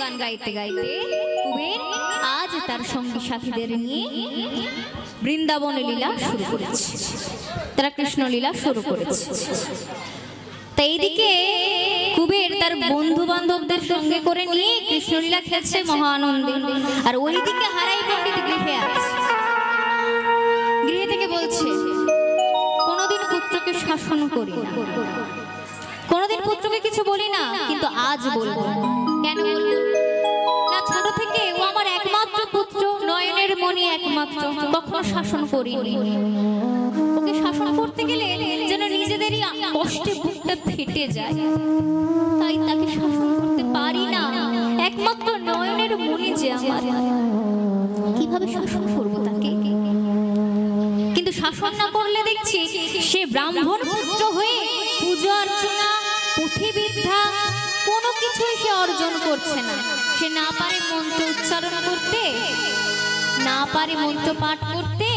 গান গাইতে গাইতে কুবের আজ তার সঙ্গী সাথীদের নিয়ে বৃন্দাবনে লীলা শুরু করেছে, তারা কৃষ্ণ লীলা শুরু করেছে। তা এইদিকে কুবের তার বন্ধু বান্ধবদের সঙ্গে করে নিয়ে কৃষ্ণলীলা খেলছে মহা আনন্দে, আর ওইদিকে হারাই পণ্ডিত গৃহে আছে। গৃহে থেকে বলছে, কোনোদিন পুত্রকে শাসন করি না, কোনোদিন পুত্রকে কিছু বলি না, কিন্তু আজ বলবো। কেন বলবো না? ছোট থেকে ও আমার একমাত্র পুত্র, নয়নের মণি একমাত্র, কখনো শাসন করিনি। ওকে শাসন করতে গেলে যেন নিজেদেরই কষ্টে বুকটা ফেটে যায়, তাই তাকে শাসন করতে পারি না। একমাত্র নয়নের মণি যে আমার, কিভাবে শাসন করব তাকে? কিন্তু শাসন না করলে দেখছি সে ব্রাহ্মণ পুত্র হয়ে পূজা অর্চনা, পুঁথিবিদ্যা কোনো কিছুই সে অর্জন করছে না। সে না পারে মন্ত্র উচ্চারণ করতে, না পারে মন্ত্র পাঠ করতে,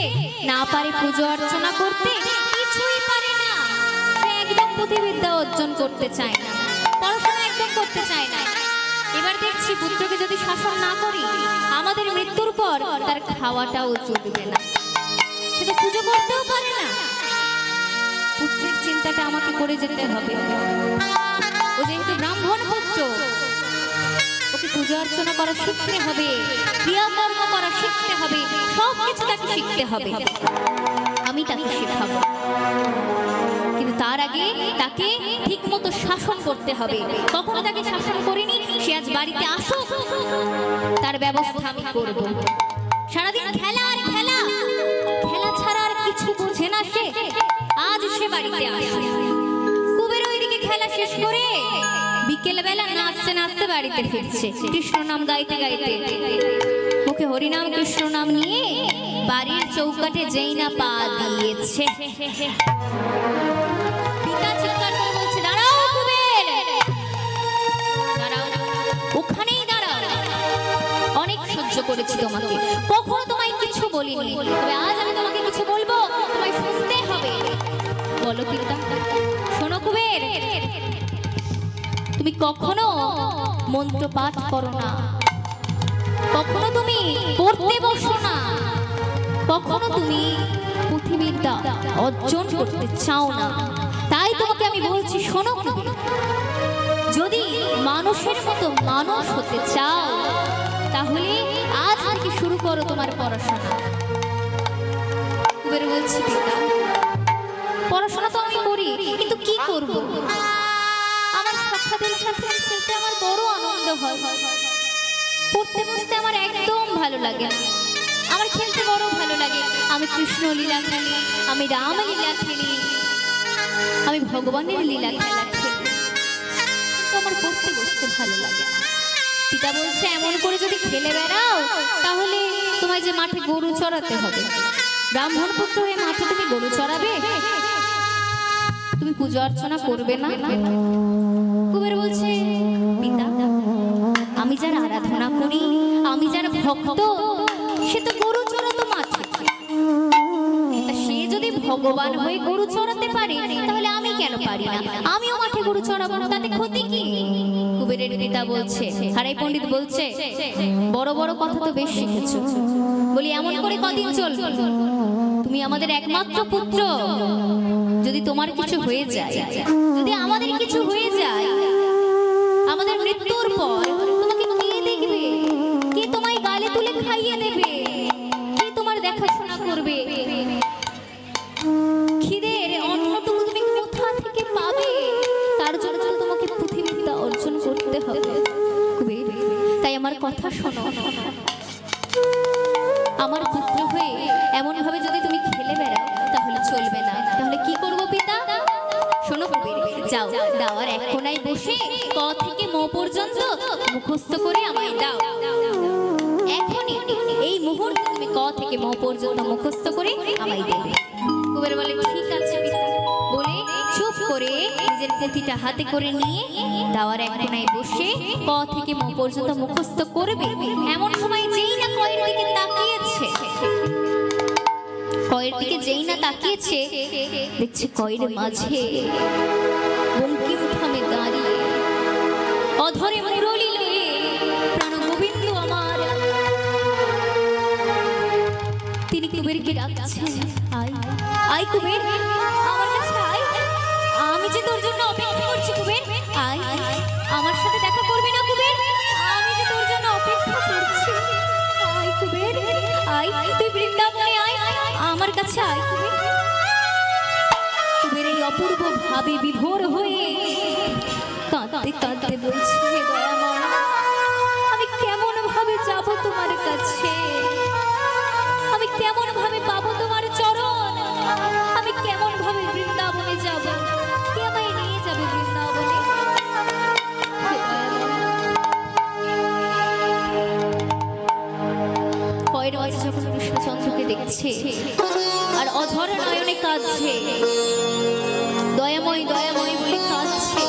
না পারে পুজো অর্চনা করতে, কিছুই পারে না। সে একদম পুঁথিবিদ্যা অর্জন করতে চায় না, পড়াশোনা একদম করতে চায় না। এবার দেখছি পুত্রকে যদি শাসন না করি, আমাদের মৃত্যুর পর তার খাওয়াটাও চলবে না। সে তো পুজো করতেও পারে না। পুত্রের চিন্তাটা আমাকে করে যেতে হবে। ও যেহেতু ব্রাহ্মণ পুত্র, ওকে পূজা অর্চনা করা শিখতে হবে, ক্রিয়াকর্ম করা শিখতে হবে, সব কিছু তাকে শিখতে হবে। আমি তাকে শেখাবো, কিন্তু তার আগে তাকে ঠিক মতো শাসন করতে হবে। কখনো তাকে শাসন করিনি, সে আজ বাড়িতে আসুক, তার ব্যবস্থা আমি করব। সারাদিন খেলা আর খেলা, খেলা ছাড়া আর কিছু বোঝে না সে। আজ সে বাড়িতে আসে, কুবের ওইদিকে খেলা শেষ করে বিকেল বেলা নাচতে নাচতে বাড়িতে ফিরছে, কৃষ্ণ নাম গাইতে গাইতে। মুখে হরিনাম কৃষ্ণ নাম নিয়ে বাড়ির চৌকাঠে যেই না পা দিয়েছে, পিতা চিৎকার করে বলছে, দাঁড়াও কুবের, দাঁড়াও, ওখানেই দাঁড়াও। অনেক সহ্য করেছি তোমাকে, কখনো তোমায় কিছু বলিনি, তবে আজ আমি তোমাকে কিছু বলবো, তোমায় শুনতে হবে। বলো পিতা। শোনো কুবের, তুমি কখনো মন্ত্র পাঠ করো না, কখনো তুমি পড়তে বসো না, কখনো তুমি পুঁথিবিদ্যা অর্জন করতে চাও না। তাই তোমাকে আমি বলছি, শোনো কুবের, যদি মানুষের মতো মানুষ হতে চাও, তাহলে আজ থেকে শুরু করো তোমার পড়াশোনা। কুবের বলছি, পিতা পড়াশোনা তো আমি করি, কিন্তু কি করব? আমার সখাদের সাথে খেলতে আমার বড় আনন্দ হয়, পড়তে বসতে আমার একদম ভালো লাগে না। আমার খেলতে বড় ভালো লাগে, আমি কৃষ্ণ লীলা খেলি, আমি রাম লীলা খেলি, আমি ভগবানের লীলা খেলা খেলি, কিন্তু আমার পড়তে বসতে ভালো লাগে না। পিতা বলছে, এমন করে যদি খেলে বেড়াও, তাহলে তোমায় যে মাঠে গরু চড়াতে হবে। ব্রাহ্মণ পুত্র হয়ে মাঠে তুমি গরু চড়াবে? তুমি পূজা অর্চনা করবে না? কুবের বলছে, পিতা আমি যার আরাধনা করি, আমি যার ভক্ত, সে তো গরু চড়াতো মাঠে। সে যদি ভগবান হয়ে গরু চড়াতে পারে, তাহলে আমি কেন পারি না? আমিও মাঠে গরু চড়াবো, তাতে ক্ষতি কি? কুবেরের পিতা বলছে, হারাই পণ্ডিত বলছে, বড় বড় কথা তো বেশ শিখেছো, বলি এমন করে কদিন চলবে? তুমি আমাদের একমাত্র পুত্র, যদি তোমার কিছু হয়ে যায়, যদি আমাদের কিছু হয়ে যায়, আমাদের মৃত্যুর পর তোমাকে কে দেখবে? কে তোমায় গালে তুলে খাইয়ে দেবে? কে তোমার দেখাশোনা করবে? খিদের অন্নটুকু তুমি কোথা থেকে পাবে? তার জন্য তোমাকে পুঁথিবিদ্যা অর্জন করতে হবে। তাই আমার কথা শোনো, আমার পুত্র হয়ে এমন ভাবে যদি তুমি খেলে বেড়াও, তাহলে চলবে না। তাহলে কি করবো পিতা? শোনো কুবের, যাও, দাওয়ার এক কোনায় বসে ক থেকে ম পর্যন্ত মুখস্থ করে আমায় দাও। এখনই এই মুহূর্তে তুমি ক থেকে ম পর্যন্ত মুখস্থ করে আমায় দেবে। কুবের বলে, ঠিক আছে পিতা। বলে চুপ করে নিজের পুঁথিটা হাতে করে নিয়ে দাওয়ার এক কোনায় বসে ক থেকে ম পর্যন্ত মুখস্থ করবে। এমন সময় যেই না কয়ের দিকে তাকিয়েছে, কয়ের দিকে যেই না তাকিয়েছে, দেখছে কয়ের মাঝে বঙ্কিম থামে দাঁড়িয়ে, অধরে মুরলি লয়ে প্রাণ কুবেরকে ডাকছে, আয় আয় কুবের, আমার কাছে আয়, আমি যে তোর জন্য অপেক্ষা করছি কুবের, আয় আমার সাথে দেখা করবি না কুবের, আমি যে তোর জন্য অপেক্ষা করছি, আয় কুবের, আয় তুই বৃন্দাবনে আয়, আমার কাছে আয় কুবের। কুবের এই অপূর্ব ভাবে বিভোর হয়ে কাঁদতে কাঁদতে বলছে, দয়াময় আমি কেমন ভাবে যাব তোমার কাছে, আমি কেমন ভাবে পাবো তোমার চরণ, আমি কেমন ভাবে বৃন্দাবনে যাব, কে আমায় নিয়ে যাবে বৃন্দাবনে? পরের মাঝে যখন কৃষ্ণচন্দ্রকে দেখছে আর অঝর নয়নে কাঁদছে, দয়াময় দয়াময় বলে কাঁদছে,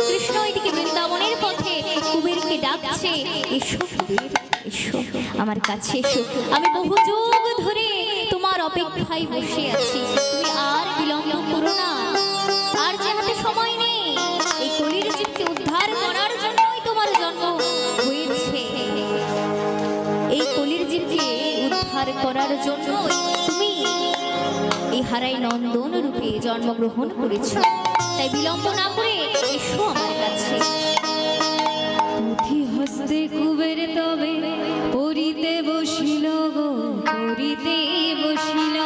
কৃষ্ণ এদিকে বৃন্দাবনের পথে কুবেরকে ডাকছে, এসো কুবের এসো আমার কাছে এসো, আমি বহু যুগ ধরে তোমার অপেক্ষায় বসে আছি, তুমি আর বিলম্ব করো না, আর যে হাতে সময় নেই, এই কলির জীবকে উদ্ধার করার জন্যই তোমার জন্ম হয়েছে, এই কলির জীবকে উদ্ধার করার জন্য তুমি এই হারাই নন্দন রূপে জন্মগ্রহণ করেছ, তাই বিলম্ব না করে এসো আমার কাছে। পুঁথি হস্তে কুবের তবে পড়িতে বসিল গো, পড়িতে বসিল,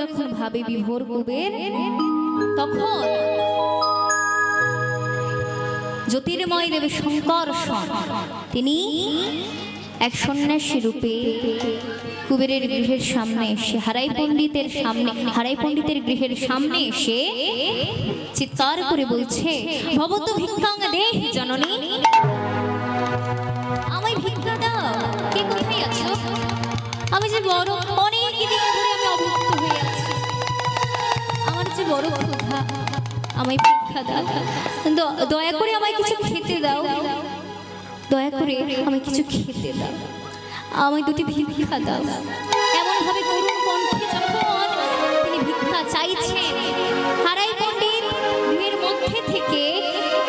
যখন ভাবে বিভোর কুবের, তখন জ্যোতির্ময় দেব শঙ্কর তিনি এক সন্ন্যাসী রূপে কুবেরের গৃহের সামনে এসে হারাই পণ্ডিতের গৃহের সামনে এসে চিৎকার করে বলছে, ভবতু ভিক্ষাং দেহ জননী, আমায় ভিক্ষা দাও, কে কোথায় আছো? আমি যে বড় অনেক দিন ধরে আমি অভুক্ত হয়ে আছি, আমার যে বড় ক্ষুধা, আমায় ভিক্ষা দাও, দয়া করে আমায় কিছু খেতে দাও, দয়া করে আমায় কিছু খেতে দাও, আমায় দুটি ভিক্ষা দাও। এমন ভাবে করুণ কণ্ঠে যখন তিনি ভিক্ষা চাইছেন, হারাই পণ্ডিত গৃহের মধ্যে থেকে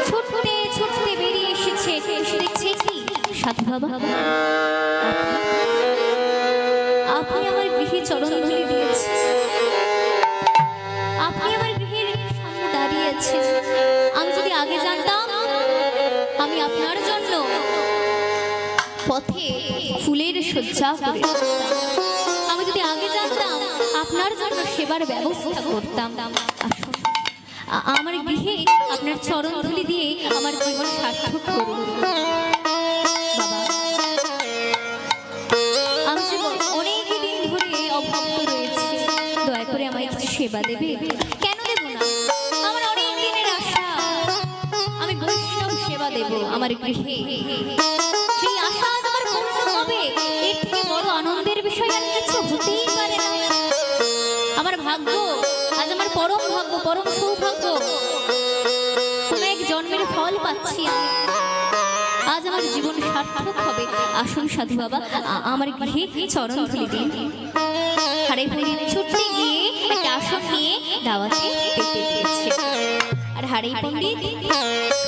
ছুটতে ছুটতে বেরিয়ে এসেছে, এসে দেখছে কি সাধু বাবা, আপনি আমার গৃহে চরণধূলি দিয়েছেন, আপনি আমার গৃহের সামনে দাঁড়িয়ে আছেন, আমি যদি আগে জানতাম আমি আপনার জন্য পথে ফুলের সজ্জা করে, আমি যদি আগে জানতাম আপনার জন্য সেবার ব্যবস্থা করতাম, আসুন আমার গৃহে আপনার চরণধূলি দিয়ে আমার জীবন সার্থক করুন। বাবা, আমি যে অনেক দিন ধরে অভুক্ত রয়েছি, দয়া করে আমায় কিছু সেবা দেবে? কেন দেব না, আমার অনেক দিনের আশা, আমি বৈষ্ণব সেবা দেব আমার গৃহে, সেই আশা আজ আমার পূর্ণ হবে, এর থেকে বড় আনন্দের বিষয় আর কিছু হতেই পারে না। আমার ভাগ্য আজ, আমার পরম ভাগ্য, পরম সৌভাগ্য, কোনো এক জন্মের ফল পাচ্ছি আমি। আজ আমার জীবন সার্থক হবে। আসুন সাধু বাবা, আমার গৃহে চরণ ধুলি দিন। হারাই পণ্ডিত ছুটতে গিয়ে একটা আসন নিয়ে দাওয়াতে পেতে দিয়েছে, আর হারাই পণ্ডিত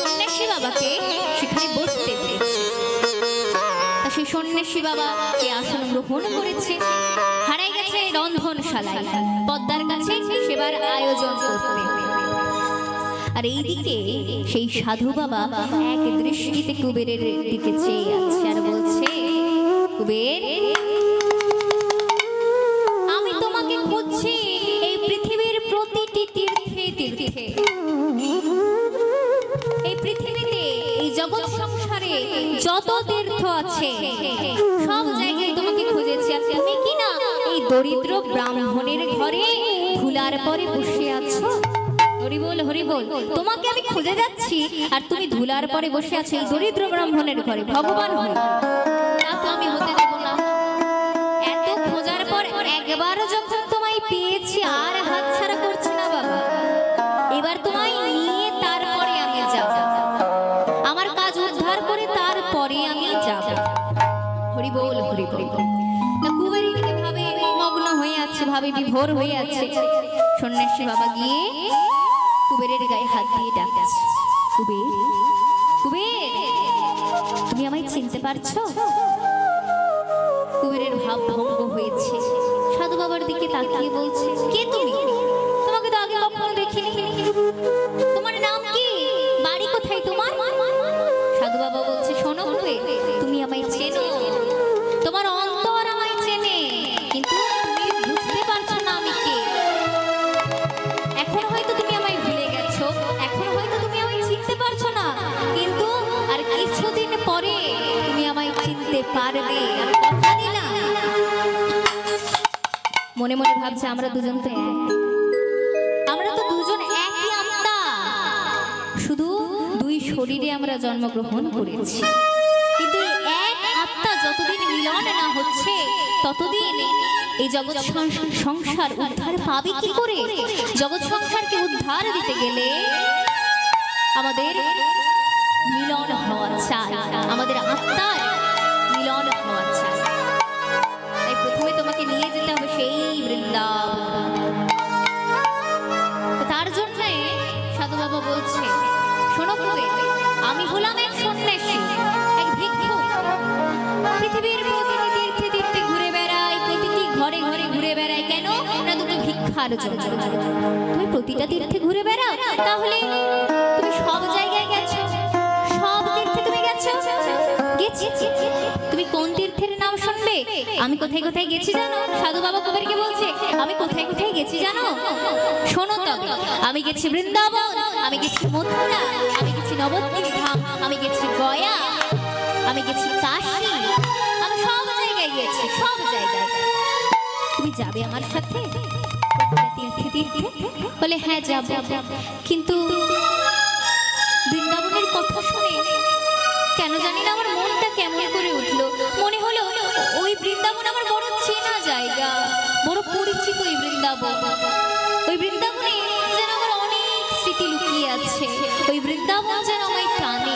সন্ন্যাসী বাবাকে সেখানে বসতে দিয়েছে। তা সেই সন্ন্যাসী বাবা এই আসন গ্রহণ করেছে। হারাই গেছে রন্ধনশালায় পদ্মার কাছে সেবার আয়োজন করতে। আর এইদিকে সেই সাধু বাবা এক দৃষ্টিতে কুবেরের দিকে চেয়ে আছে আর বলছে, কুবের, আমি তোমাকে খুঁজছি এই পৃথিবীর প্রতিটি তীর্থে তীর্থে, এই পৃথিবীতে এই জগৎ সংসারে যত তীর্থ আছে সব জায়গায় তোমাকে খুঁজেছি। আর তুমি কি না এই দরিদ্র ব্রাহ্মণের ঘরে ধুলার পরে বসে আছো? হরি বল, হরি বল। তোমাকে আমি খুঁজে যাচ্ছি আর তুমি ধুলার পরে বসে আছো এই দরিদ্র ব্রাহ্মণের ঘরে। ভগবান হই না তো আমি হতে দেব না। এত খোঁজার পর একবার যখন তোমায় পেয়েছি আর হাত ছাড়া করছি না বাবা। এবার তোমায় নিয়ে তারপরে আমি যাব, আমার কাজ উদ্ধার করে তারপরে আমি যাব। হরি বল, হরি বল। না কুবের ভাবে মগ্ন হয়ে আছে, ভাবে বিভোর হয়ে আছে। সন্ন্যাসী বাবা গিয়ে কুবেরের গায়ে হাত দিয়ে ডাকছে, কুবের, কুবের, তুমি আমায় চিনতে পারছো? কুবেরের ভাব ভঙ্গ হয়েছে। সাধু বাবার দিকে তাকিয়ে বলছে, কে তুমি? তোমাকে তো আগে কখনো দেখিনি। তোমার নাম কি? বাড়ি কোথায় তোমার? সাধু বাবা বলছে, শোনো কুবের, তুমি আমায় চেনো, তোমার অন্তর আমায় চেনে, কিন্তু তুমি বুঝতে পারছো না আমি কে। এখন হয়তো তুমি আমায় ভুলে গেছো, এখন হয়তো তুমি আমায় চিনতে পারছো না, কিন্তু আর কিছুদিন পরে তুমি আমায় চিনতে পারবে। আর কথা দিলাম। মনে মনে ভাবছে, আমরা দুজন তো এক, আমরা তো দুজন একই আত্মা, শুধু দুই শরীরে আমরা জন্মগ্রহণ করেছি, কিন্তু এক আত্মা যতদিন মিলন না হচ্ছে ততদিন এই জগৎ সংসার উদ্ধার পাবে কি করে? জগৎ সংসারকে উদ্ধার দিতে গেলে আমাদের মিলন হওয়া চাই, আমাদের আত্মার মিলন হওয়া চাই। তাই প্রথমে তোমাকে নিয়ে যেতে হবে সেই বৃন্দাবন। তার জন্য সাধু বাবা বলছে, শোনো কুবের, আমি হলাম এক সন্ন্যাসী, এক ভিক্ষুক। পৃথিবীর প্রতিটি তীর্থে তীর্থে ঘুরে বেড়াই, প্রতিটি ঘরে ঘরে ঘুরে বেড়াই। কেন না? দুটো ভিক্ষার জন্য। তুমি প্রতিটা তীর্থে ঘুরে বেড়াও, তাহলে তুমি সব জায়গায় গেছো, সব তীর্থে তুমি গেছো। গেছি। তুমি কোন তীর্থের নাম শুনবে? আমি কোথায় কোথায় গেছি জানো? সাধু বাবা কুবেরকে বলছে, আমি কোথায় কোথায় গেছি জানো? শোনো তবে, আমি গেছি বৃন্দাবন, আমি গেছি মথুরা, আমি গেছি নবদ্বীপ ধাম, আমি গেছি গয়া, আমি গেছি কাশী, আমি সব জায়গায় গেছি, সব জায়গায়। তুমি যাবে আমার সাথে তীর্থে তীর্থে? বলে হ্যাঁ যাব। কিন্তু বৃন্দাবনের কথা শুনে কেন জানি না আমার মনটা কেমন করে উঠলো। মনে হলো ওই বৃন্দাবন আমার বড় চেনা জায়গা, বড় পরিচিত ওই বৃন্দাবন। ওই বৃন্দাবনে যেন আমার অনেক স্মৃতি লুকিয়ে আছে, ওই বৃন্দাবন যেন আমায় টানে।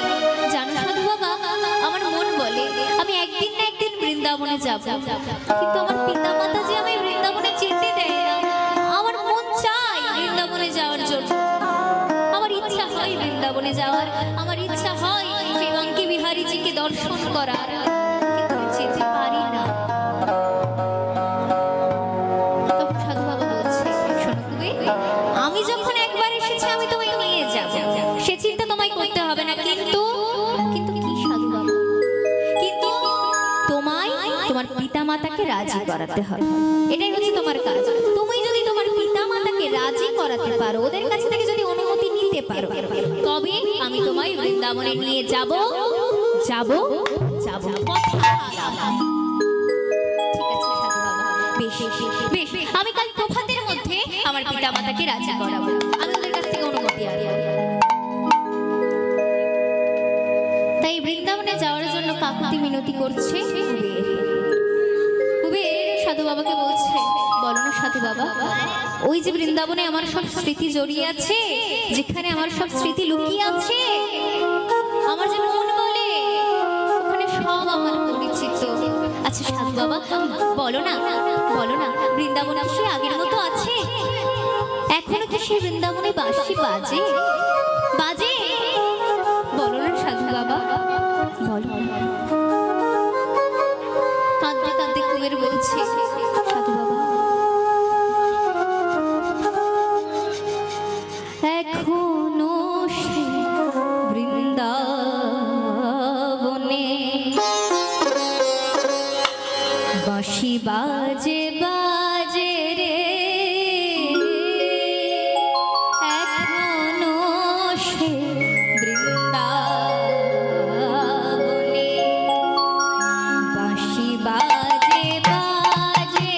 জানো সাধু বাবা, আমার মন বলে আমি একদিন না একদিন বৃন্দাবনে যাব, কিন্তু আমার পিতা মাতা যে আমায় বৃন্দাবনে যেতে দেয় না। আমার মন চায় বৃন্দাবনে যাওয়ার জন্য, আমার ইচ্ছা হয় বৃন্দাবনে যাওয়ার, আমার ইচ্ছা হয় সেই বাঙ্কি বিহারীজিকে দর্শন করার, কিন্তু আমি যেতে পারি না। তখন সাধু বাবা বলছে, শোনো কুবের, আমি যখন একবার এসেছি আমি তোমায় নিয়ে যাব, সে চিন্তা তোমায় করতে হবে না। কিন্তু কিন্তু কি সাধু বাবা? কিন্তু তোমায় তোমার পিতা মাতাকে রাজি করাতে হবে, এটাই হচ্ছে তোমার কাজ। তুমি যদি তোমার পিতা মাতাকে রাজি করাতে পারো, ওদের কাছ থেকে যদি অনুমতি নিতে পারো, তবে আমি তোমায় বৃন্দাবনে নিয়ে যাব। যাব যাব ঠিক আছে সাধু বাবা, বেশ বেশ, আমি কাল প্রভাতের মধ্যে আমার পিতা মাতাকে রাজি করাবো, আমি ওদের কাছ থেকে অনুমতি আনবো। তাই বৃন্দাবনে যাওয়ার জন্য কাকুতি মিনতি করছে কুবের। কুবের সাধু বাবাকে বলছে, বলো না সাধু বাবা, ওই যে বৃন্দাবনে আমার সব স্মৃতি জড়িয়ে আছে, যেখানে আমার সব স্মৃতি লুকিয়ে আছে, আমার যে মন বলে সব আমার পরিচিত। আচ্ছা সাধু বাবা, বলো না, বলো না, বৃন্দাবনে কি সে আগের মতো আছে? এখনো কি সে বৃন্দাবনে বাঁশি বাজে? বাজে? বলো না সাধু বাবা, বলো। কাঁদতে কাঁদতে কুবের বলছে, সাধু বাবা, এখনো সে বৃন্দাবনে বাঁশি বাজে বাজে রে, এখনো সে বৃন্দাবনে বাঁশি বাজে বাজে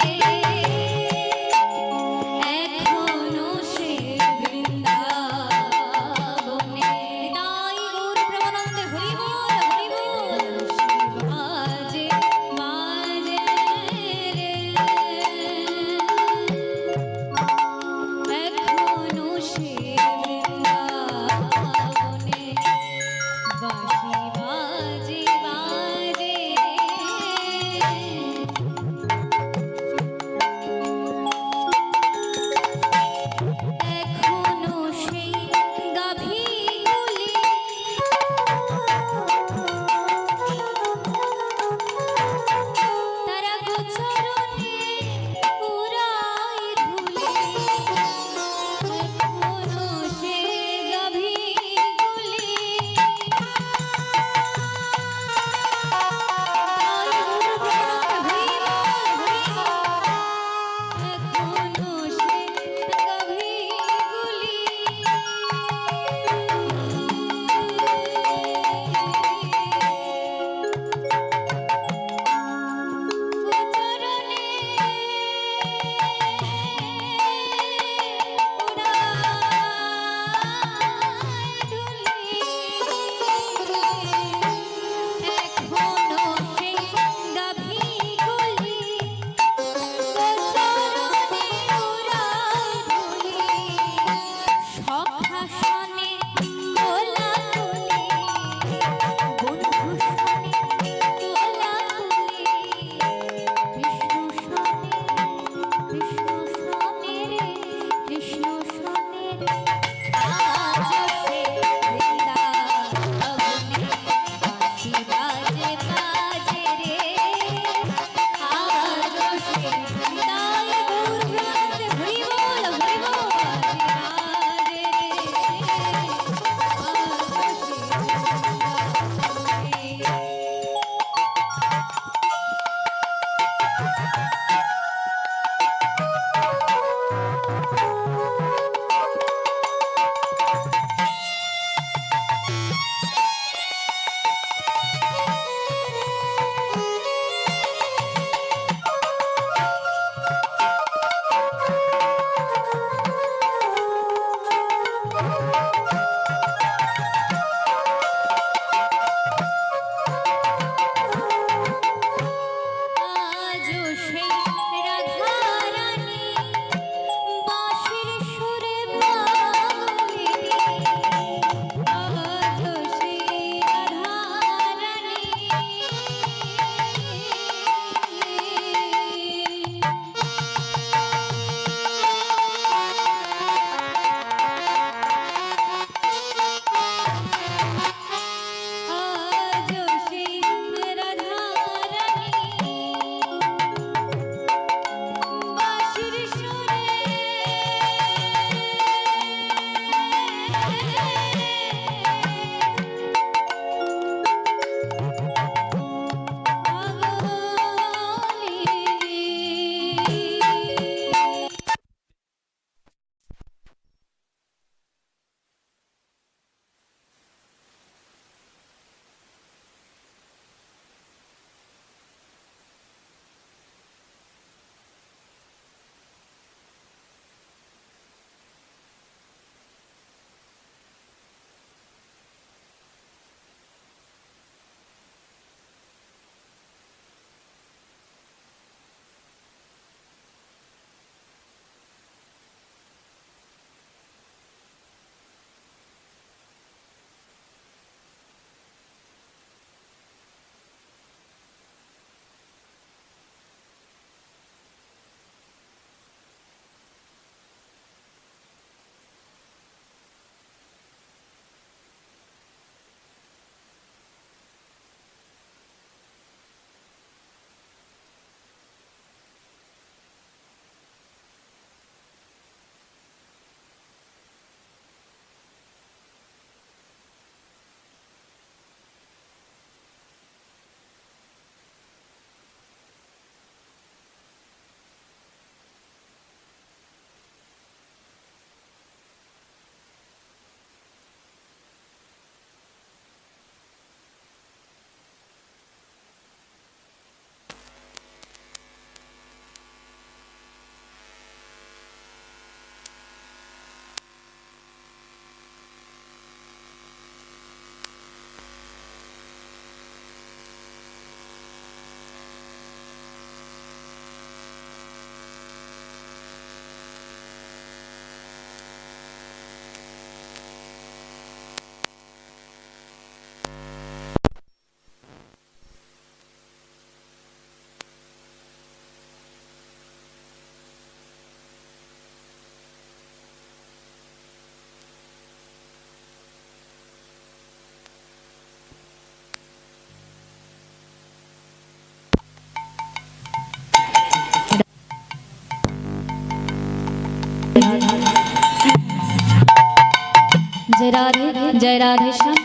जय राधे जय राधे श्याम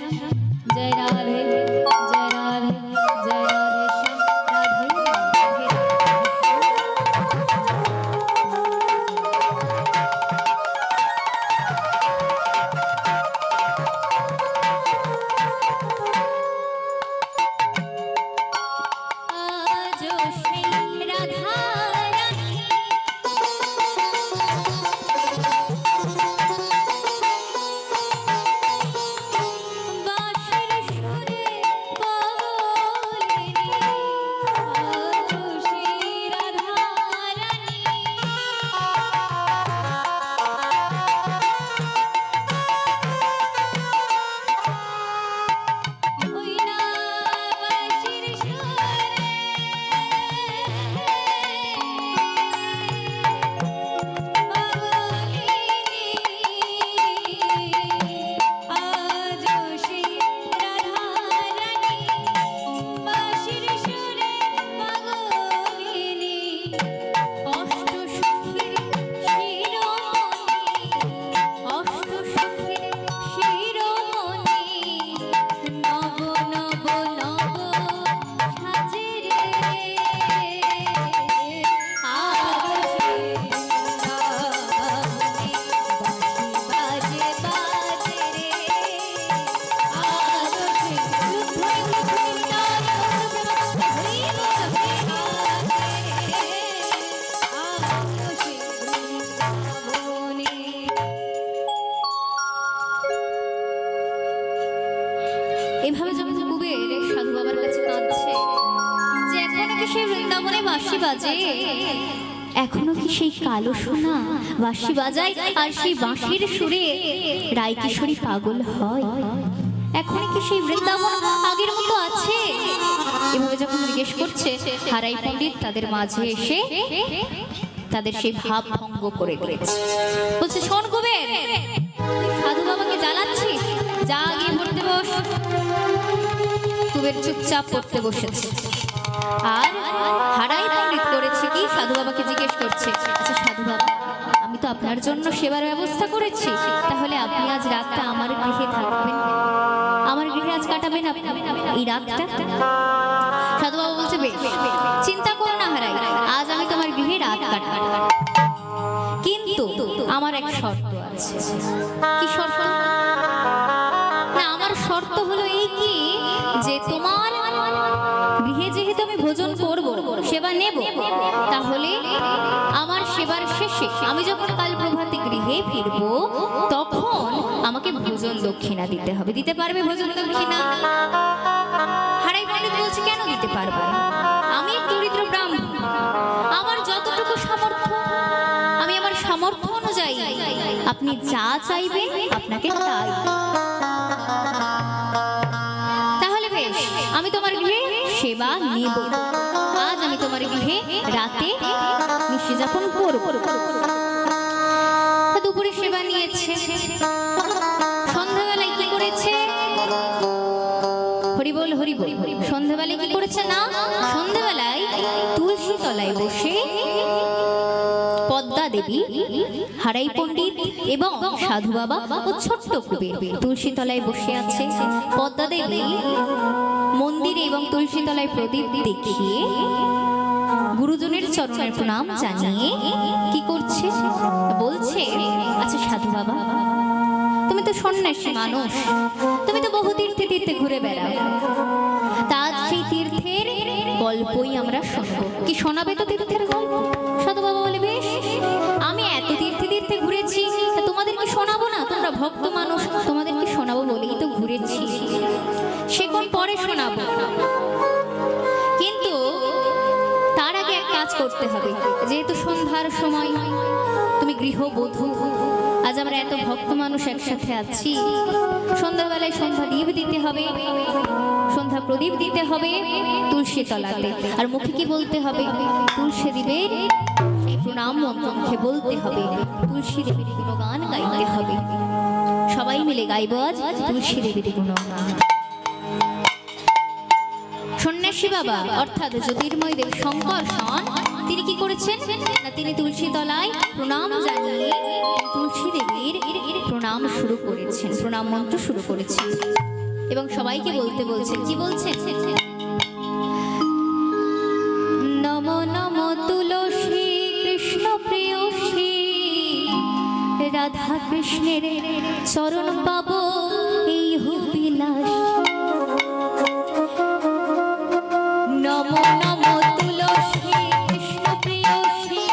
जय राधे जय राधे जय राधे श्याम राधे আজো সেই রাধা রানী বাঁশির সুরে পাগলিনী, আজো সেই রাধা রানী ওই না বাঁশির সুরে আজো সেই রাধা রানী বাঁশির সুরে পাগলিনী অষ্ট সখীর শিরোমণি অষ্ট সখীর শিরোমণি নব নব নব সাজে রে আজ সেই বৃন্দাবনে বাঁশি বাজে বাজে রে আজ সেই লুঠুই লুঠুই তার হরি বল হরি বাজে রে আজ সেই বৃন্দাবনে। এভাবে যখন কুবের সাধু বাবার কাছে কাঁদছে যে এখনো কি সেই বৃন্দাবনে বাঁশি বাজে, এখনো কি সেই কালো সোনা বাঁশি বাজায় আর সেই বাঁশির সুরে রায়কিশোরী পাগল হয়, এখন কি সেই বৃন্দাবন আগের মতো আছে? এভাবে যখন জিজ্ঞেস করছে হারাই পণ্ডিত তাদের মাঝে এসে তাদের সেই ভাব ভঙ্গ করে দিয়েছে। বলছে শোন কুবের, তুই সাধু বাবাকে জ্বালাচ্ছিস, যা গিয়ে পড়তে বস। কুবের চুপচাপ পড়তে বসেছে আর হারাই পণ্ডিত করেছে কি সাধু বাবাকে জিজ্ঞেস করছে, আচ্ছা সাধু বাবা, আমি তো আপনার জন্য সেবার ব্যবস্থা করেছি, তাহলে আপনি আজ রাতটা আমার গৃহে থাকবেন, আমার গৃহে আজ কাটাবেন আপনি এই রাতটা? সাধু বাবা বলছে বেশ, চিন্তা করো না হারাই, আজ আমি তোমার গৃহে রাত কাটাবো, কিন্তু আমার এক শর্ত আছে। কি শর্ত? না, আমার শর্ত হলো এই কি যে তোমার গৃহে যেহেতু আমি ভোজন করব, সেবা নেব, তাহলে আমার সেবার শেষে আমি যখন কাল প্রভাতে গৃহে ফিরব তখন আমাকে ভোজন দক্ষিণা দিতে হবে। দিতে পারবে ভোজন দক্ষিণা? হারাই পণ্ডিত বলছে কেন দিতে পারবো না, আমি এক দরিদ্র ব্রাহ্মণ, আমার যতটুকু সামর্থ্য আমি আমার সামর্থ্য অনুযায়ী আপনি যা চাইবেন আপনাকে তাই। তাহলে বেশ, আমি তোমার গৃহে সেবা নেব, আজ আমি তোমার গৃহে রাতে নিশি যাপন করব। দুপুরে সেবা নিয়েছে, সন্ধ্যাবেলায় কি করেছে? হরিবল হরিবল। সন্ধ্যাবেলায় কি করেছে? না, সন্ধ্যাবেলায় তুলসী তলায় বসে পদ্মা দেবী, হারাই পণ্ডিত এবং সাধু বাবা ও ছোট্ট কুবের তুলসী তলায় বসে আছে। পদ্মা দেবী মন্দিরে এবং তুলসী তলায় প্রদীপ দেখিয়ে গুরুজনের চরণের প্রণাম জানিয়ে কি করছে? বলছে, আচ্ছা সাধু বাবা, তুমি তো সন্ন্যাসী মানুষ, তুমি তো বহু তীর্থে তীর্থে ঘুরে বেড়াও, তা আজ সেই তীর্থের গল্পই আমরা শুনবো। কি শোনাবে তো তীর্থের গল্প? সাধু বাবা বলে বেশ, আমি এত তীর্থে তীর্থে ঘুরেছি, তা তোমাদেরকে শোনাবো না? তোমরা ভক্ত মানুষ, তোমাদেরকে শোনাবো বলেই তো ঘুরেছি, সে কোন পরে শোনাবো, কিন্তু তার আগে এক কাজ করতে হবে। যেহেতু সন্ধ্যার সময়, তুমি গৃহবধূ, আজ আমরা এত ভক্ত মানুষ একসাথে আছি, সন্ধ্যাবেলায় সন্ধ্যা দ্বীপ দিতে হবে, সন্ধ্যা প্রদীপ দিতে হবে তুলসী তলাতে, আর মুখে কি বলতে হবে? তুলসী দেবীর সেই প্রণাম মন্ত্রকে বলতে হবে, তুলসী দেবীর গুণগান গাইতে হবে। সবাই মিলে গাইব আজ তুলসী দেবীর গুণগান। সন্ন্যাসী বাবা অর্থাৎ জ্যোতির্ময় দেব শঙ্কর্ষণ তিনি কি করেছেন না, তিনি তুলসী তলায় প্রণাম জানিয়ে তুলসী দেবীর প্রণাম প্রণাম শুরু করেছেন, প্রণাম মন্ত্র শুরু করেছেন এবং সবাইকে বলতে বলছেন, কি বলছেন? নম নম তুলসী কৃষ্ণ প্রেয়সী, রাধা কৃষ্ণের চরণ পাবো এই বিলাস। নম নম তুলসী কৃষ্ণ প্রেয়সী,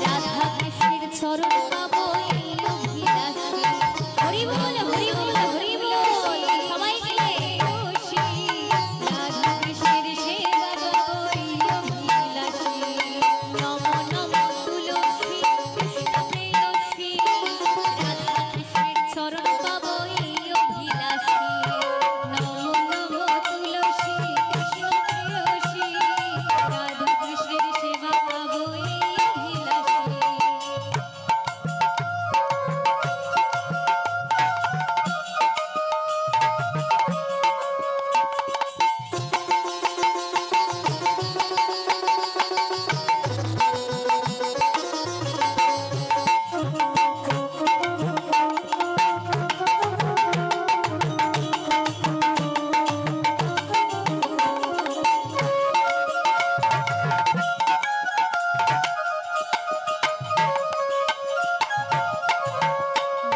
রাধা কৃষ্ণের চরণ পাবো এই অভিলাষী। হরি বল হরি বল হরি বল, সবাই মিলে রাধা কৃষ্ণের সেবা করবো এই অভিলাষী। নম নম তুলসী কৃষ্ণ প্রেয়সী, রাধা কৃষ্ণের চরণ পাবো এই অভিলাষী। নমো নমো তুলসী কৃষ্ণ প্রেয়সী, রাধা কৃষ্ণের সেবা পাবো এই অভিলাষী।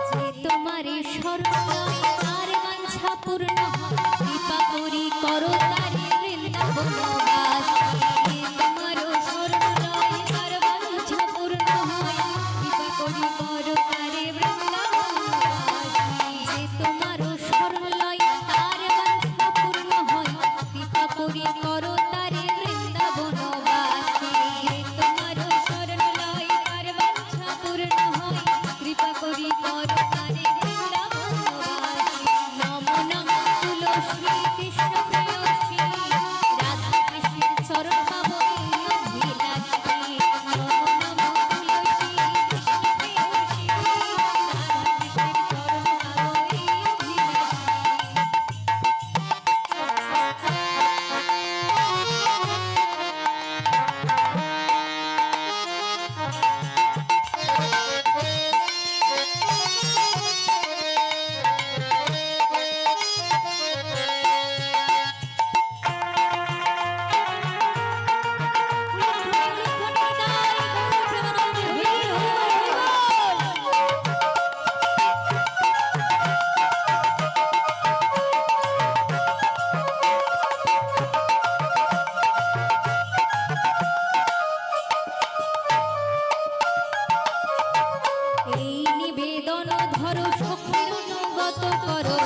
যে তোমারে শরণ আর বাঞ্ছা পূর্ণ হয়, কৃপা করি করো তারে বৃন্দাবনবাস। যে তোমারও শরণ লয় আর বাঞ্ছা পূর্ণ হয়, কৃপা করি করো তারে বৃন্দাবনবাসী। যে তোমারও শরণ লয় তার বাঞ্ছা পূর্ণ হয়, কৃপা করি করো তারে বৃন্দাবনবাসী। যে তোমারও শরণ লয় আর বাঞ্ছা পূর্ণ হয়, কৃপা করি করো তারে বৃন্দাবনবাসী। নম নম তুলসী কৃষ্ণ প্রেয়সী, রাধা কৃষ্ণের চরণ পাবো এই অভিলাষী। নমো নমো তুলসী কৃষ্ণ প্রেয়সী, রাধা কৃষ্ণের চরণ পাবো এই অভিলাষী। এই নিবেদন ধরো সখীর অনুগত করো,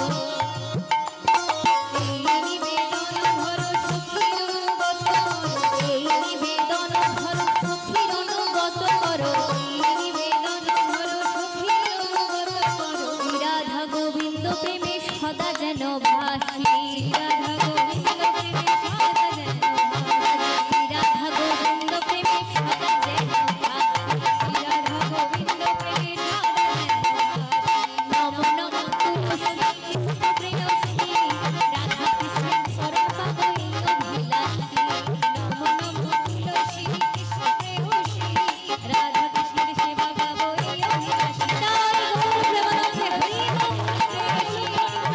এই নিবেদন ধরো সখীর অনুগত করো, এই নিবেদন ধরো সখীর অনুগত করো, এই নিবেদন ধরো সখীর অনুগত করো। রাধা গোবিন্দ প্রেমে সদা যেন ভাসি, রাধা গোবিন্দ প্রেমে সদা যেন ভাসি। রাধা গোবিন্দ প্রেমে সদা যেন ভাসি। রাধা গোবিন্দ প্রেমে সদা যেন ভাসি। নম নম তুলসী কৃষ্ণ প্রেয়সী, রাধা কৃষ্ণের চরণ পাবো এই অভিলাষী। নমো নমো তুলসী কৃষ্ণ প্রেয়সী, রাধা কৃষ্ণের সেবা পাবো এই অভিলাষী। তাই গৌর প্রেমানন্দে হরি বল। প্রেয়সী,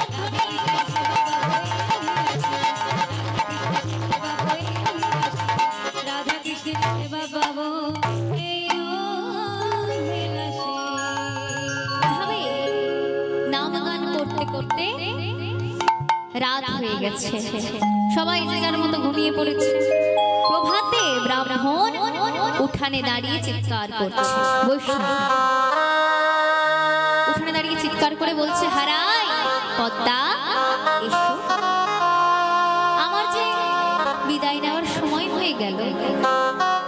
রাধা কৃষ্ণের সেবা পাবো এই অভিলাষী। রাধা কৃষ্ণের সেবা পাবো এই অভিলাষী। এভাবে নাম গান করতে করতে রাত হয়ে গেছে, সবাই যে যার মতো ঘুমিয়ে পড়েছে। প্রভাতে ব্রাহ্মণ উঠানে দাঁড়িয়ে চিৎকার করছে, বৈষ্ণব উঠানে দাঁড়িয়ে চিৎকার করে বলছে, হারাই পদ্মা এসো, আমার যে বিদায় নেওয়ার সময় হয়ে গেল,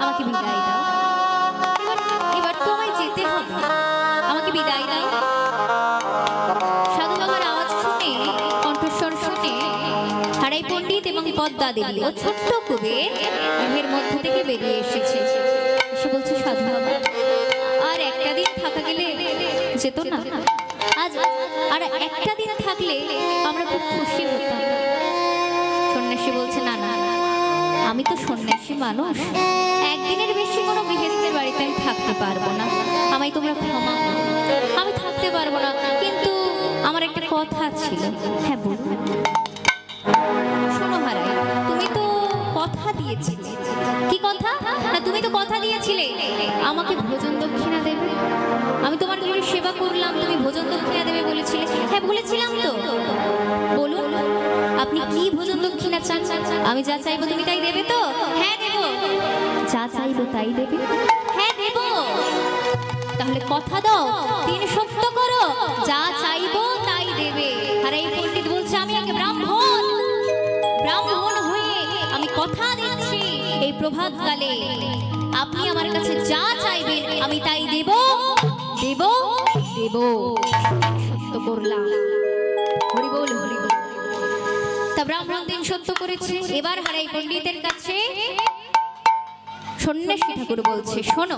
আমাকে বিদায় দাও। এবার এবার তো আমায় যেতে হবে, আমাকে বিদায় দাও। সাধু বাবার আওয়াজ শুনে, কণ্ঠস্বর শুনে হারাই পণ্ডিত এবং পদ্মা দেবী ও ছোট্ট কুবের গৃহের মধ্য থেকে বেরিয়ে এসেছে। এসে বলছে, সাধু বাবা আর একটা দিন থাকা গেলে যেত না? আজ আর একটা দিন থাকলে আমরা খুব খুশি হতাম। সন্ন্যাসী বলছে, না না, আমি তো সন্ন্যাসী মানুষ, একদিনের বেশি কোনো গৃহস্থের বাড়িতে আমি থাকতে পারবো না, আমায় তোমরা ক্ষমা করো, আমি থাকতে পারবো না। কিন্তু আমার একটা কথা ছিল। হ্যাঁ বলুন। শোনো হারাই, তুমি তো কথা দিয়েছিলে। কি কথা? না তুমি তো কথা দিয়েছিলে আমাকে ভোজন দক্ষিণা দেবে। আমি তোমার ঘরে সেবা করলাম, তুমি ভোজন দক্ষিণা দেবে বলেছিলে। হ্যাঁ বলেছিলাম তো। বলুন আপনি কি ভোজন দক্ষিণা চান? আমি যা চাইবো তুমি তাই দেবে তো? হ্যাঁ দেব। যা চাইবো তাই দেবে? হ্যাঁ দেব। তাহলে কথা দাও, তিন সত্য করো, যা চাইবো তাই দেবে। আর এই পণ্ডিত বলছে আমি আগে ব্রাহ্মণ, ব্রাহ্মণ হয়ে আমি কথা দিচ্ছি এই প্রভাতকালে আপনি আমার কাছে যা চাইবেন আমি তাই দেব, দেব, দেব। সত্য করলাম। হরি বল, হরি বল। তা ব্রাহ্মণ দিন সত্য করেছে। এবার হারাই পণ্ডিতের কাছে সন্ন্যাসী ঠাকুর বলছে, শোনো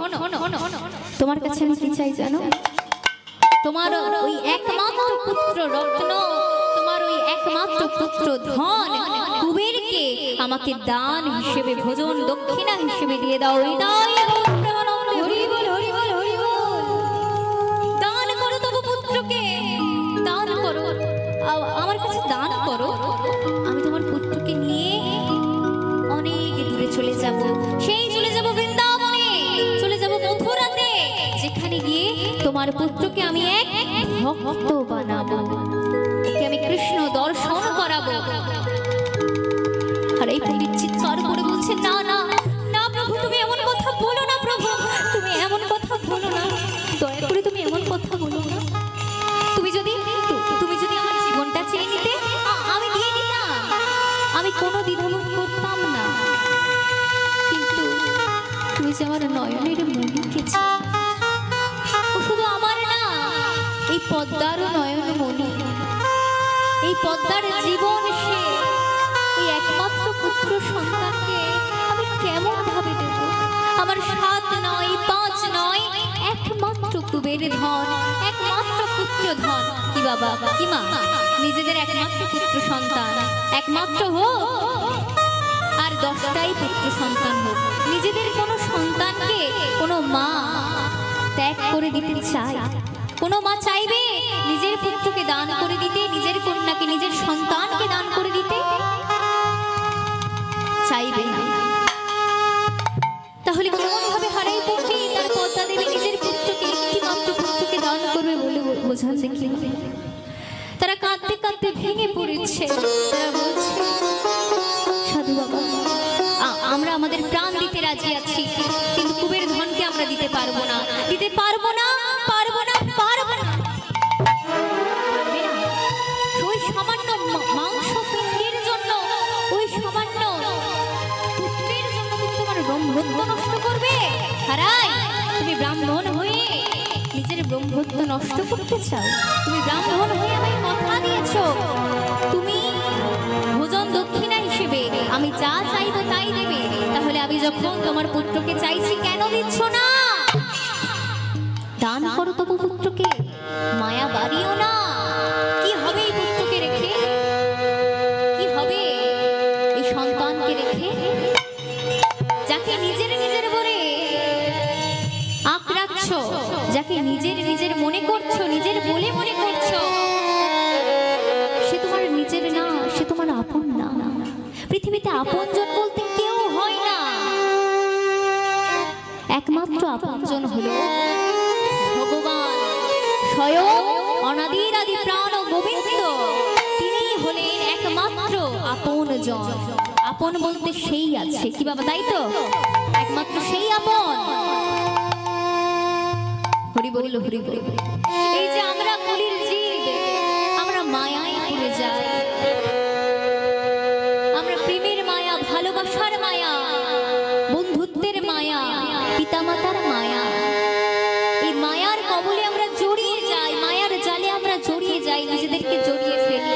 তোমার কাছে আমি কি চাই জানো? তোমার ওই একমাত্র পুত্র রত্ন, তোমার ওই একমাত্র পুত্র ধন কুবেরকে আমাকে দান হিসেবে, ভোজন দক্ষিণা হিসেবে দিয়ে দাও। এটাই হরি বল, হরি বল, হরি বল। দান করো তবু পুত্রকে, দান করো, আমার কাছে দান করো। আমি তোমার পুত্রকে নিয়ে অনেক দূরে চলে যাব, সেই চলে যাব বৃন্দাবনে, চলে যাব মথুরাতে, যেখানে গিয়ে তোমার পুত্রকে আমি এক ভক্ত বানাবো, ওকে আমি কৃষ্ণ দর্শন করাবো। আর এই পণ্ডিত চিৎকার করে বলছে, না না না প্রভু, তুমি এমন কথা বলো না প্রভু, তুমি এমন কথা বলো না, দয়া করে তুমি এমন কথা বলো না। তুমি যদি আমার জীবনটা চেয়ে নিতে আমি দিয়ে দিতাম, আমি কোনো দ্বিধাবোধ করতাম না, কিন্তু তুমি যে আমার নয়নের মণিকে চাও, ও শুধু আমার না, এই পদ্মারও নয়ন মণি, এই পদ্মার জীবন সে, ওই একমাত্র পুত্র সন্তানকে আমি কেমন ভাবে দেব? আমার 7 নয় 5 নয়, একমাত্র কুবের ধন, একমাত্র পুত্র ধন। কি বাবা কি মা, নিজেদের একমাত্র পুত্র সন্তান একমাত্র হোক, আর 10টাই পুত্র সন্তান হোক, নিজেদের কোনো সন্তানকে কোনো মা ত্যাগ করে দিতে চায়? কোনো মা চাইবে নিজের পুত্রকে দান করে দিতে, নিজের কন্যাকে, নিজের সন্তানকে দান করে দিতে? চাইবে না। তাহলে কেমন ভাবে হারাই পড়বে তার পদ্মা দেবী নিজের পুত্রকে, একটি মাত্র পুত্রকে দান করবে বলে বোঝান দেখি? তারা কাঁদতে কাঁদতে ভেঙে পড়েছে। তারা বলছে, সাধু বাবা, আমরা আমাদের প্রাণ দিতে রাজি আছি, কিন্তু কুবের ধনকে আমরা দিতে পারবো না, দিতে পারবো না, পারবো না, পারবো না। ওই সামান্য মাংস পিণ্ডের জন্য, ওই সামান্য পুত্রের জন্য তুমি তোমার ব্রহ্মত্ব নষ্ট করবে? হারাই, তুমি ব্রাহ্মণ হয়ে নিজের ব্রহ্মত্ব নষ্ট করতে চাও? তুমি ব্রাহ্মণ হয়ে আমায় কথা দিয়েছো, তুমি ভোজন দক্ষিণা হিসেবে আমি যা চাইবো তাই দেবে, তাহলে আমি যখন তোমার পুত্রকে চাইছি কেন দিচ্ছ না? দান করো তবু পুত্রকে, মায়া বাড়িও না। কি হবে এই পুত্রকে রেখে? কি হবে এই সন্তানকে রেখে? যাকে নিজের নিজের বলে আঁকড়াচ্ছ, যাকে নিজের নিজের মনে করছো, নিজের বলে মনে করছো, সে তোমার নিজের না, সে তোমার আপন না। পৃথিবীতে আপনজন বলতে কেউ হয় না, একমাত্র আপনজন হলো ভগবান স্বয়ং, অনাদির আদি প্রাণ গোবিন্দ, তিনিই হলেন একমাত্র আপনজন। আপন বলতে সেই আছে, কি বাবা তাই তো? একমাত্র সেই আপন। হরি বল, হরি বল। এই যে আমরা কলির জীব, আমরা মায়ায় পড়ে যাই, আমরা প্রেমের মায়া, ভালোবাসার মায়া, বন্ধুত্বের মায়া, পিতামাতার মায়া, এই মায়ার কবলে আমরা জড়িয়ে যাই, মায়ার জালে আমরা জড়িয়ে যাই, নিজেদেরকে জড়িয়ে ফেলি।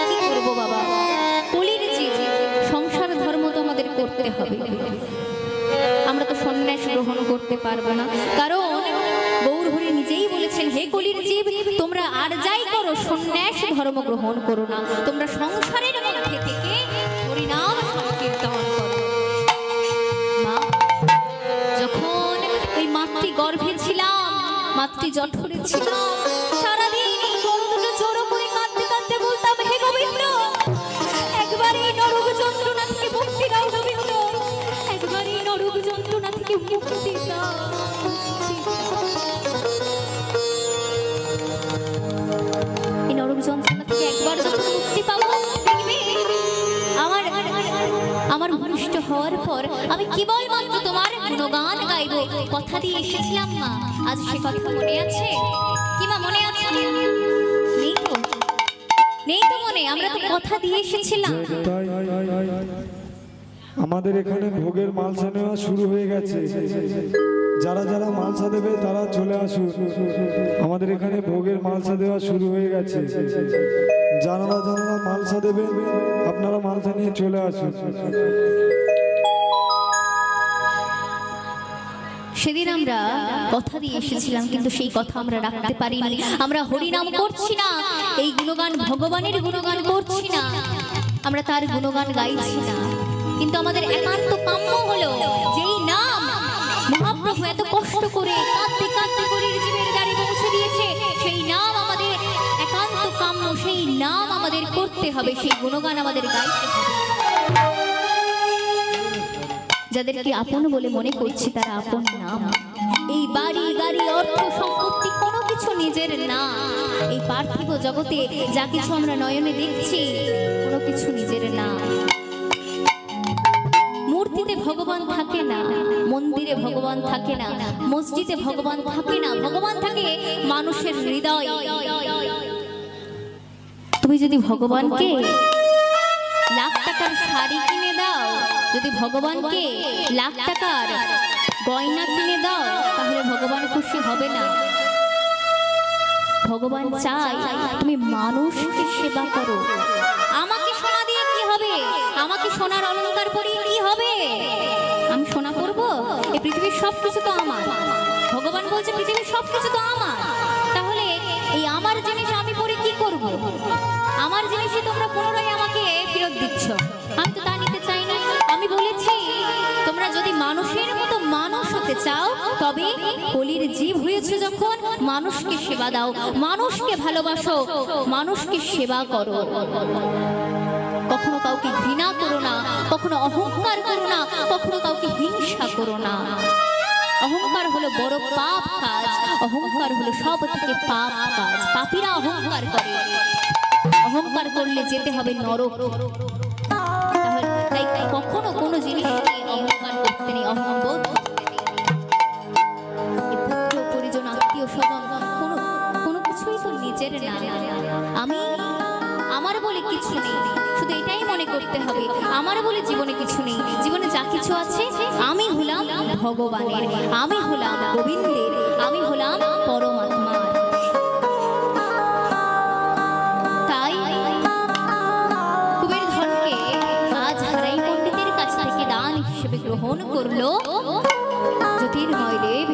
কি করবো বাবা, কলির জীব, সংসার ধর্ম তো আমাদের করতে হবে, আমরা তো সন্ন্যাস গ্রহণ করতে পারবো না, কারণ গৌর হরি নিজেই বলেছেন, হে কলির জীব, তোমরা আর যাই করো সন্ন্যাস ধর্ম গ্রহণ করো না, তোমরা সংসারের মধ্যে থেকে হরিনাম সংকীর্তন করো। মা, যখন ওই মাতৃ গর্ভে ছিলাম, মাতৃ জঠরে ছিলাম, সারাদিন এই গরু দুটো পর আমি কেবলমাত্র তোমার গুণগান গাইব কথা দিয়ে এসেছিলাম মা। আজ সে কথা মনে আছে কি মা? মনে আছে? নেই তো, নেই তো মনে। আমরা তো কথা দিয়ে এসেছিলাম। তাই আমাদের এখানে ভোগের মালসা নেওয়া শুরু হয়ে গেছে। যারা যারা মালসা দেবে তারা চলে আসুন। আমাদের এখানে ভোগের মালসা দেওয়া শুরু হয়ে গেছে। যারা যারা মালসা দেবেন আপনারা মালসা নিয়ে চলে আসুন। সেদিন আমরা কথা দিয়ে এসেছিলাম, কিন্তু সেই কথা আমরা রাখতে পারিনি। আমরা হরিনাম করছি না, এই গুণগান ভগবানের গুণগান করছি না, আমরা তার গুণগান গাইছি না। কিন্তু আমাদের একান্ত কাম্য হলো যেই নাম মহাপ্রভু এত কষ্ট করে কাঁদতে কাঁদতে কলির জীবের দ্বারে পৌঁছে দিয়েছে, সেই নাম আমাদের একান্ত কাম্য, সেই নাম আমাদের করতে হবে, সেই গুণগান আমাদের গাইতে হবে। যাদেরকে আপন বলে মনে করছি তারা আপন না। এই বাড়ি গাড়ি অর্থ সম্পত্তি কোনো কিছু নিজের না। এই পার্থিব জগতে যা কিছু আমরা নয়নে দেখছি কোনো কিছু নিজের না। মূর্তিতে ভগবান থাকে না, মন্দিরে ভগবান থাকে না, মসজিদে ভগবান থাকে না, ভগবান থাকে মানুষের হৃদয়। তুমি যদি ভগবানকে লাখ টাকার শাড়ি কিনে দাও, যদি ভগবানকে লাখ টাকার গয়না কিনে দাও, তাহলে ভগবান খুশি হবে না। ভগবান চায় তুমি মানুষকে সেবা করো। আমাকে সোনা দিয়ে কি হবে? আমাকে সোনার অলংকার পরিয়ে কি হবে? আমি সোনা পরবো? এই পৃথিবীর সবকিছু তো আমার। ভগবান বলছে পৃথিবীর সবকিছু তো আমার। তাহলে এই আমার জিনিস আমি পরে কি করব? আমার জিনিসই তোমরা পুনরায় আমাকে ফেরত দিচ্ছ, আমি তো তা নিতে চাই না। আমি বলেছি তোমরা যদি মানুষের মতো মানুষ হতে চাও, তবে কলির জীব হয়েছে যখন মানুষকে সেবা দাও, মানুষকে ভালোবাসো, মানুষকে সেবা করো। কখনো কাউকে ঘৃণা করো না, কখনো অহংকার করো না, কখনো কাউকে হিংসা করো না। অহংকার হলো বড় পাপ কাজ, অহংকার হলো সব থেকে পাপ কাজ। পাপীরা অহংকার করে, অহংকার করলে যেতে হবে নরক। তাই কখনো কোনো জিনিস নিয়ে অহংকার করতে নেই, অহংবোধ করতে নেই। পুত্র পরিজন আত্মীয় স্বজন কোনো কিছুই তো নিজের না। আমি আমার বলে কিছু নেই, শুধু এটাই মনে করতে হবে আমার বলে জীবনে কিছু নেই। জীবনে যা কিছু আছে আমি হলাম ভগবানের, আমি হলাম গোবিন্দের, আমি হলাম পরমাত্মার। তাই কুবের ধনকে আজ হারাই পণ্ডিতের কাছ থেকে দান হিসেবে গ্রহণ করলো জ্যোতির্ময় দেব